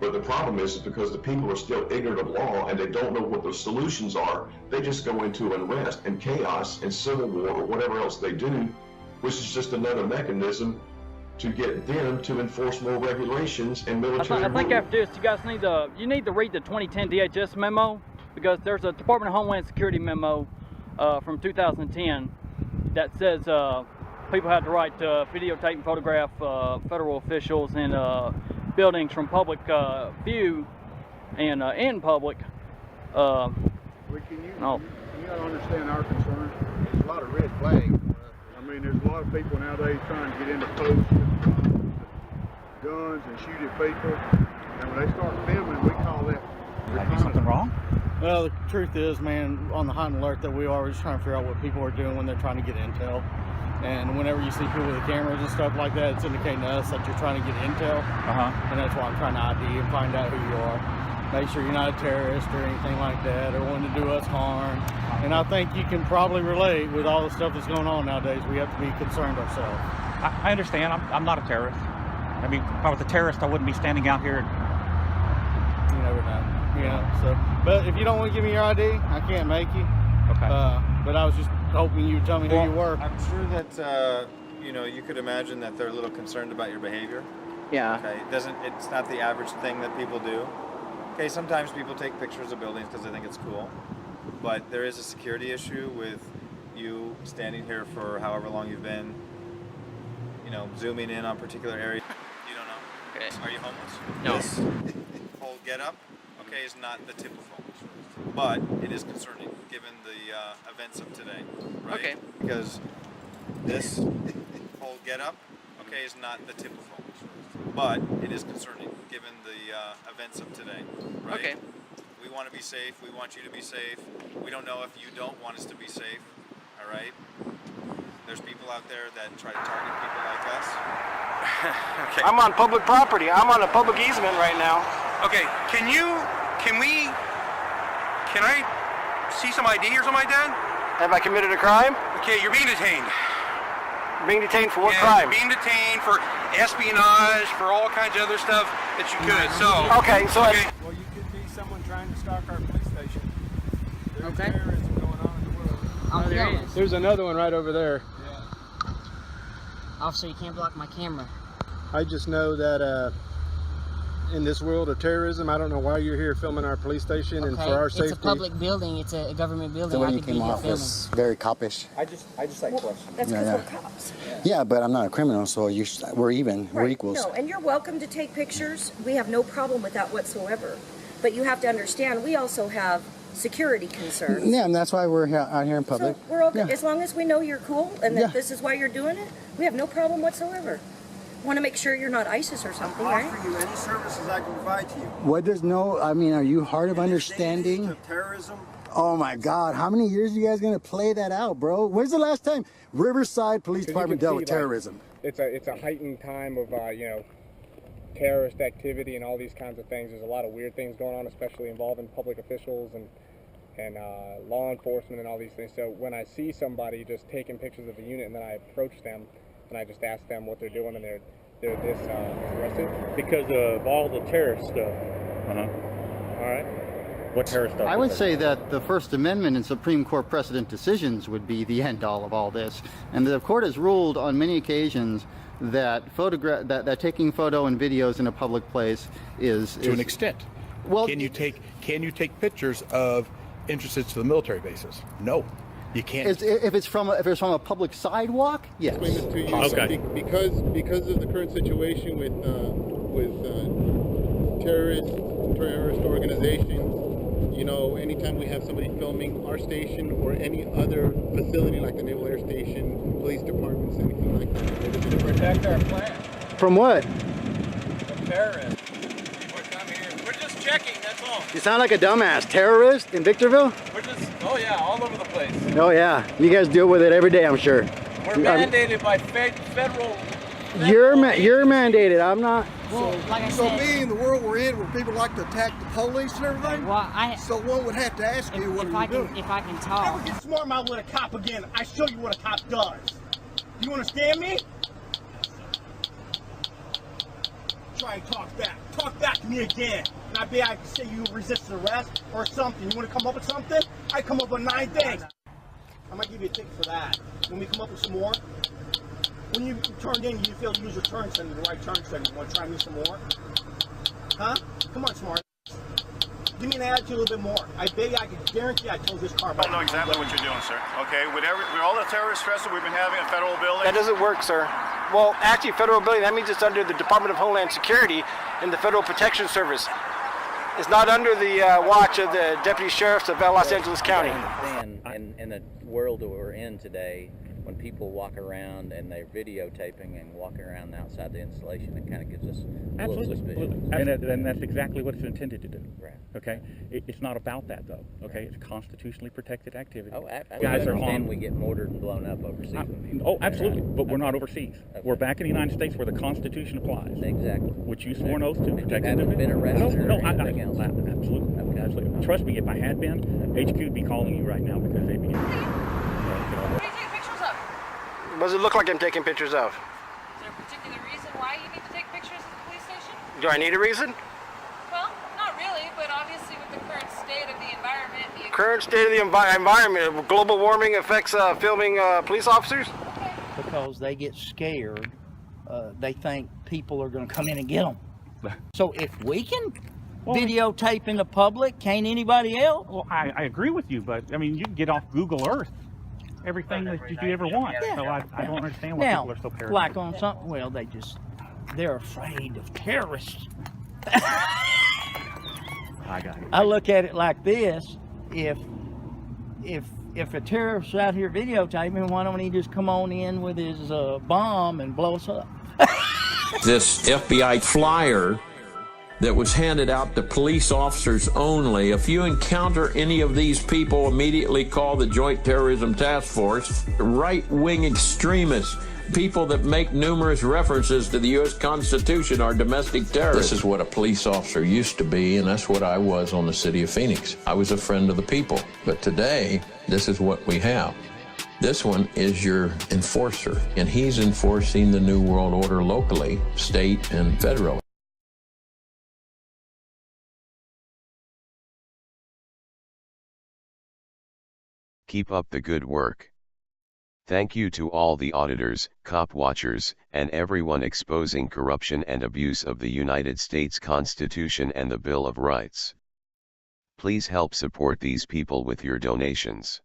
But the problem is because the people are still ignorant of law and they don't know what the solutions are, they just go into unrest and chaos and civil war or whatever else they do, which is just another mechanism to get them to enforce more regulations and military I think after this, you guys need to read the 2010 DHS memo, because there's a Department of Homeland Security memo from 2010 that says people have the right to videotape and photograph federal officials and buildings from public view and in public. You gotta understand our concern. There's a lot of red flags. I mean, there's a lot of people nowadays trying to get into posts with guns and shoot at people. And when they start filming, we call that. Did I do something wrong? Well, the truth is, man, on the heightened alert that we're just trying to figure out what people are doing when they're trying to get intel. And whenever you see people with cameras and stuff like that, it's indicating to us that you're trying to get intel. And that's why I'm trying to ID and find out who you are. Make sure you're not a terrorist or anything like that, or wanting to do us harm. And I think you can probably relate with all the stuff that's going on nowadays. We have to be concerned ourselves. I understand. I'm not a terrorist. I mean, if I was a terrorist, I wouldn't be standing out here. You never know. You know, so, but if you don't want to give me your ID, I can't make you. Okay. But I was just hoping you would tell me who you were. I'm sure that you know, you could imagine that they're a little concerned about your behavior. Yeah. Okay. It's not the average thing that people do. Okay. Sometimes people take pictures of buildings because they think it's cool, but there is a security issue with you standing here for however long you've been. You know, zooming in on particular areas. You don't know. Okay. Are you homeless? No. This whole get-up, okay, is not the typical, but it is concerning given the events of today, right? Okay. Because this whole get-up, okay, is not the typical, but it is concerning given the events of today, right? Okay. We want to be safe. We want you to be safe. We don't know if you don't want us to be safe, all right? There's people out there that try to target people like us. Okay. I'm on public property. I'm on a public easement right now. Okay, can I see some ID or something like that? Have I committed a crime? Okay, you're being detained. Being detained for what Yeah, crime? Being detained for espionage, for all kinds of other stuff that you could, so. Okay, so okay. Well, you could be someone trying to stalk our police station. There's Okay. terrorism going on in the world. There is. There's another one right over there. Officer, you can't block my camera. I just know that in this world of terrorism, I don't know why you're here filming our police station and for our safety. It's a public building. It's a government building. The way I you could be came here off filming. was very coppish. I just like questions. That's because we're cops. Yeah, but I'm not a criminal, so we're even. We're equals. No, and you're welcome to take pictures. We have no problem with that whatsoever. But you have to understand, we also have security concerns. Yeah, and that's why we're out here in public. So we're okay. Yeah. As long as we know you're cool and that this is why you're doing it, we have no problem whatsoever. Want to make sure you're not ISIS or something, right? Offer you any services I can provide to you. What does I mean, are you hard of understanding? Of terrorism. Oh my God, how many years are you guys gonna play that out, bro? When's the last time Riverside Police Department dealt with terrorism? It's a heightened time of you know, terrorist activity and all these kinds of things. There's a lot of weird things going on, especially involving public officials and law enforcement and all these things. So when I see somebody just taking pictures of the unit and then I approach them and I just ask them what they're doing and they're arrested because of all the terrorist stuff. All right. What terrorist stuff? I would say that the First Amendment and Supreme Court precedent decisions would be the end all of all this. And the court has ruled on many occasions that that taking photo and videos in a public place is To an extent. Well, can you take pictures of entrances to the military bases? No, you can't. if it's from a public sidewalk, yes. Okay. Because of the current situation with terrorist organizations, you know, anytime we have somebody filming our station or any other facility like the Naval Air Station, police departments, anything like that, to protect our plant. From what? From terrorists. We're just checking, that's all. You sound like a dumbass. Terrorist in Victorville? We're just, oh yeah, all over the place. Oh yeah, you guys deal with it every day, I'm sure. We're mandated by federal. You're mandated. I'm not. Well, like I said, being the world we're in, where people like to attack the police and everything, so one would have to ask you what are you doing? if I can talk. Never get smart mouth with a cop again. I show you what a cop does. You understand me? try and talk back. Talk back to me again. And I bet I can say you resisted arrest or something. You want to come up with something? I come up with 9 things. I might give you a ticket for that. When we come up with some more, when you turned in, you failed to use your turn signal, the right turn signal. You want to try me some more? Huh? Come on, smart. Give me an attitude a little bit more. I bet you, I can guarantee I told this car. I know exactly what you're doing, sir. Okay, with all the terrorist threats that we've been having in federal buildings. That doesn't work, sir. Well, actually, federal building, that means it's under the Department of Homeland Security and the Federal Protection Service. It's not under the watch of the deputy sheriffs of Los Angeles County. I understand in the world that we're in today, when people walk around and they're videotaping and walking around outside the installation, it kind of gives us a little suspicion. And that's exactly what it's intended to do. Right. Okay? It's not about that, though. Okay? It's constitutionally protected activity. Oh, I Guys are understand on. we get mortared and blown up overseas. Oh, absolutely. But we're not overseas. Okay. We're back in the United States where the Constitution applies. Exactly. Which you swore an oath to protect. You haven't been arrested or anything else? Absolutely. Okay. Absolutely. Trust me, if I had been, HQ would be calling you right now because they'd be. What does it look like I'm taking pictures of? Is there a particular reason why you need to take pictures at the police station? Do I need a reason? Well, not really, but obviously with the current state of the environment. Current state of the environment, global warming affects filming police officers? Because they get scared. They think people are going to come in and get them. So if we can videotape in the public, can't anybody else? Well, I agree with you, but I mean, you can get off Google Earth everything that you ever want. Yeah. So I don't understand why Now, people are so paranoid. like on something, well, they're afraid of terrorists. I got it. I look at it like this: if a terrorist's out here videotaping, why don't he just come on in with his bomb and blow us up? This FBI flyer that was handed out to police officers only. If you encounter any of these people, immediately call the Joint Terrorism Task Force. Right-wing extremists, people that make numerous references to the U.S. Constitution are domestic terrorists. This is what a police officer used to be, and that's what I was on the city of Phoenix. I was a friend of the people. But today, this is what we have. This one is your enforcer, and he's enforcing the New World Order locally, state, and federal. Keep up the good work. Thank you to all the auditors, cop watchers, and everyone exposing corruption and abuse of the United States Constitution and the Bill of Rights. Please help support these people with your donations.